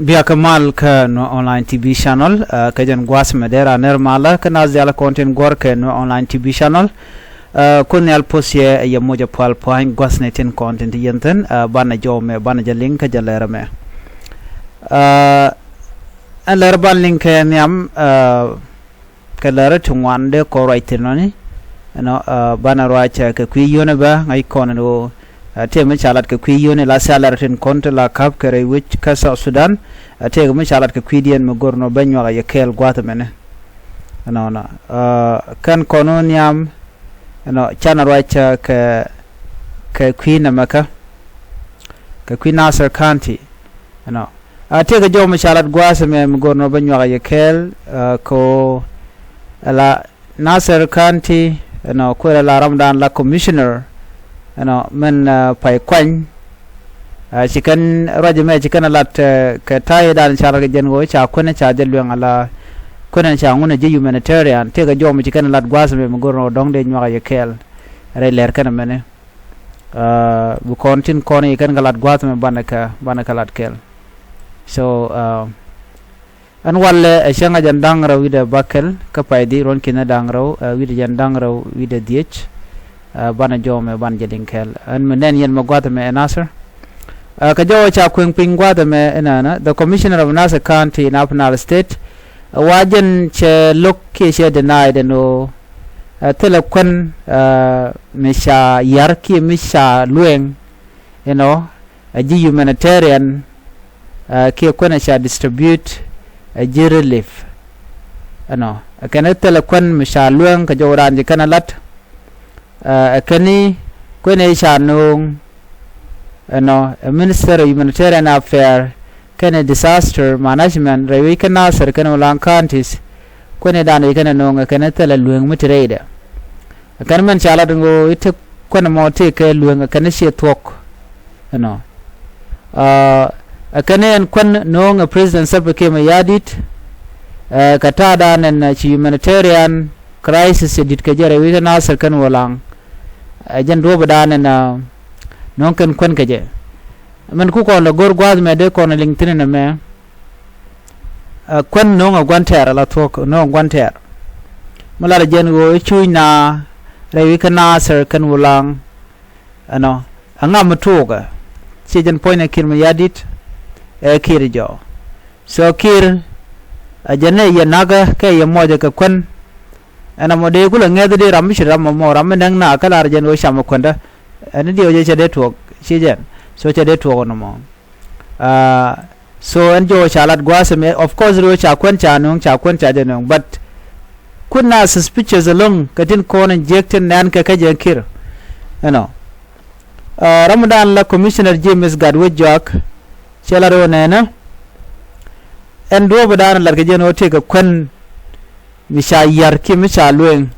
Biya kamal ka no online TV channel ka jan gwas medera nermala kana zala content gor ka no online TV channel kun yal posye ya moja pal point gwas netin content yenten bana jome bana ja link ka jalera me aler ban link nyam ka lera tungwande ko right noni no bana roacha ka kuyone ba ngai kono teme chalat ke kuyone la salar tin konta la kap kare which kasa Sudan tege me chalat ke kuydien me gorno banyo ga yekel gwata mene no kan kono nyam no chana racha ke kuyna maka ke kuyna Nasser County no tege jo me chalat gwasa me gorno banyo ga yekel ko la Nasser County no ko la Ramadan la commissioner men pai kuän chicken rajme chicken alat ke tai dan char ke jengo cha kuän cha jeluang ala kuän cha ngune je humanitarian te ga jom chicken alat gwas me ngoro dong de nywa yekel re ler kana mene bu kontin koni kan galat gwas me banaka lat kel so an walle shanga jandang raw wide bakel ka paidi ron kina dang raw wide jandang raw wide diech bana jome ban jedin kel an menen yen magwata me Nasser ka jawo cha kwen pingwata me enana the commissioner of Nasser County in Upper State wajen che look ke she denied no telekon misha yarki misha luɛŋ a ji humanitarian ke kona sha distribute a ji relief kana telekon misha luɛŋ ka jawo ran kana lat kani kwene shanung a minister of humanitarian affairs kene disaster management rewi kana sar kana lang counties kwene dan kana nong kana tala luɛŋ mutrede kan man chala ngo ite kwene mo te ke luɛŋ kana she tok kane en kwen nong president sabe ke mayadit kata dan en humanitarian crisis dit ke jere wi kana sar kan walang jan do badana na non kan kwen kaje man ku ko la gor gwaz me de ko na linkedin na me kwen no nga gwanter la tok no gwanter mala jen go chuina rewi kana sar kan wulang anga matuga si jan point kir me yadit kir jo so kir ajane yanaga ke yamoja ka kwen ana mode kula ngede de ram shi ram mo ram nang na kala arjen o sham konda ani dio je chede tok shijen so chede tok no mo so enjo chalat gwase me of course ro cha kwen cha janong but kunna suspicious along katin kon injected nan ka je kir Ramadan la commissioner James Gadwe Jack chelaro nena en do badan la ke jeno te ka kwen misha yarki misha luɛŋ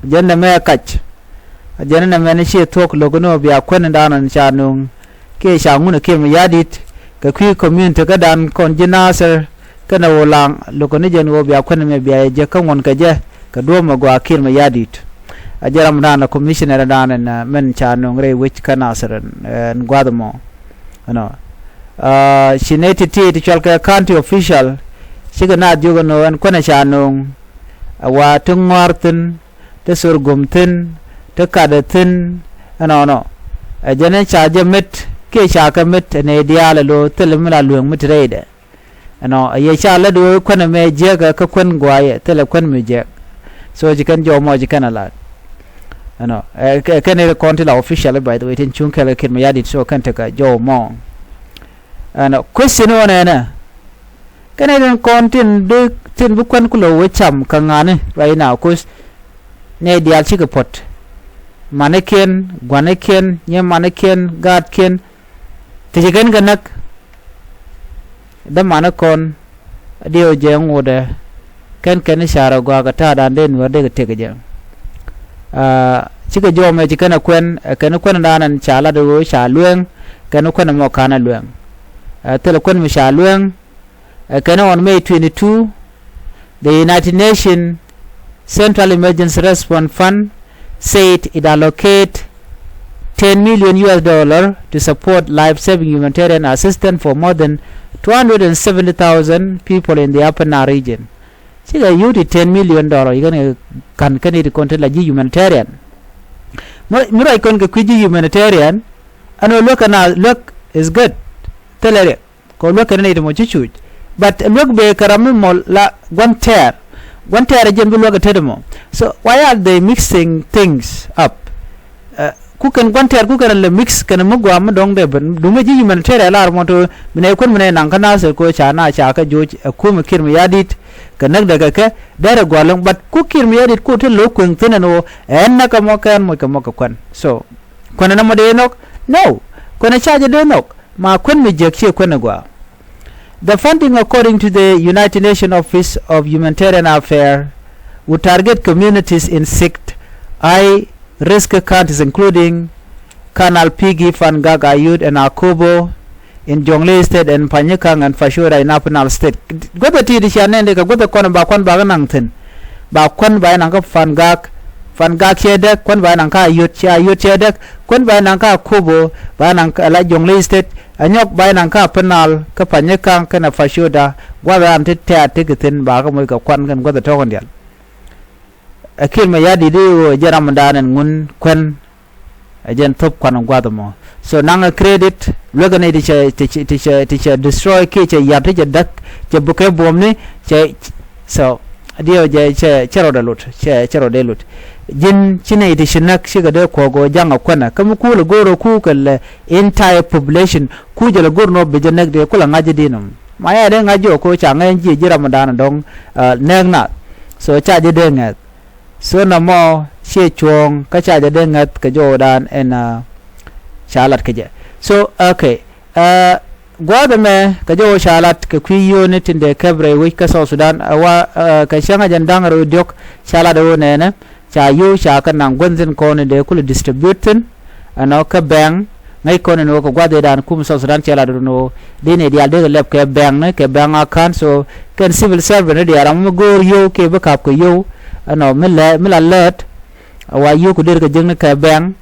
jenda me kach jenda me ne she tok logono biya kwen danan cha nung ke sha ngune ke me yadit ka kwi community ka dan kon jinasar kana wolang logono jen wo biya kwen me biya je kan won ka je ka do ma gwa kir me yadit ajaram dana commissioner danan men cha nung re which kana sar ngwadmo shineti ti chalka county official siga na jogo no en kwen cha nung wa tungwartin te surgumtin te kadatin jane chaje mit ke chaka mit ne diala lo telemla luɛŋ mutrede ye chala do kwana me jega ka kwen gwaye tele kwen me jeg so jikan jo mo jikan ala kene konti la official by the way tin chunkela kin me yadit so kan taka jo mo question ona kene den kontin de tin bu kwen kulo we cham kangane right now cause ne dial chi pot maneken gwaneken nye maneken gatken tijigen ganak da manakon dio jeng wode ken shara gwa ga ta dan den wode ga tege jeng chika jome chikana kwen danan chala do sha luɛŋ ken kwen mo kana luɛŋ tele kwen mi sha luɛŋ on May 22 the United Nations Central Emergency Response Fund said it allocate $10 million to support life-saving humanitarian assistance for more than 270,000 people in the Upper Nile region. See, you $10 million. You can the content like humanitarian. Mura ikon ke kuji humanitarian. Ano look is good. Tell ko look na ito mo chuchuj. But look be karamu mo la guanter again will look at mo. So why are they mixing things up? Kukan guanter kukan le mix kana mo gwa mo dong de ben dumaji humanitarian la mo to mine kun mine nang kana se ko chana cha ka joj ku me kir me yadit kanak daga ka dara gwalong but ku kir me yadit ku to lo kun tinano en na ka mo kan mo ka mo ka kwan. So kwana na mo de nok no kwana cha de nok ma kun me je chi kwana gwa. The funding, according to the United Nations Office of Humanitarian Affairs, would target communities in 6 high-risk countries, including Kanal Pigi, Fangag, Ayud, and Akobo in Jonglei State, and Panyakang and Fashura in Upper State. Go the tea, the Shanende, go the Kwan Bakwan Baganangton, Bakwan by Nanka Fangag Chedek, Kwan by Nanka Ayud Chedek, Kwan by Nanka Akobo, by Nanka like Jonglei State. Anyok bay nang ka penal ka panyekang kana fashoda gwa am te tikitin ba ka mo ka kwan kan gwa to kon dial akil me yadi de jaram danen ngun kwen ajen top kwan gwa mo so nang credit logane di che destroy ke che yat che dak che buke bomni che so dio je che chero de lut jin chine iti shinak shiga de kogo janga kwana kam ku le goro ku kal entire population ku je le gorno be je nek de kula ngaji dinum maya de ngaji ko cha ngai ji ramadan dong nek na so cha je de ngat so na mo she chuong ka cha je de ngat ka jo dan en shalat ke je so okay gwada me ka jo shalat ka kwiyo ne tinde kabre wi ka so sudan wa ka shanga jandanga ro diok shalat do ne ne cha yu cha ka nang gonzen ko ne de kul distributin ano ka bang ngai ko ne no ko gwade dan kum so sudan cha la do no de ne dia de lep ke bang ne ke bang akan so ken civil servant ne dia ram go yo ke ba kap ko yo ano mila let wa yu ko de ka jeng ne ka bang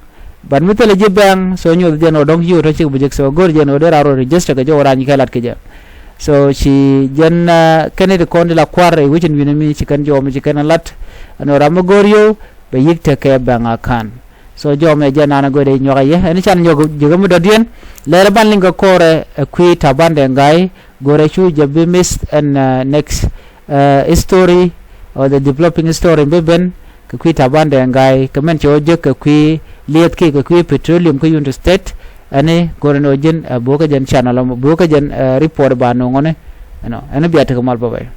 ban mi tele je bang so nyu de no dong yu to chi bu jek so gor je no de ro register ka jo ran ka lat ke je so shi jen kene de kon de la kware wichin winami chi kan jo mi chi kan lat ano ramagoryo be yikte ke banga kan so jome janana gode nyoga ye ani chan nyogo jogam do dien lere ban linga kore kwi tabande ngai gore chu jabe miss and next story or the developing story beben ke kwi tabande ngai kamen cho je ke kwi liet ke kwi petroleum ko yunto state ani gore no jen boka jen channel mo boka jen report ba no ngone ano biata ko mal babai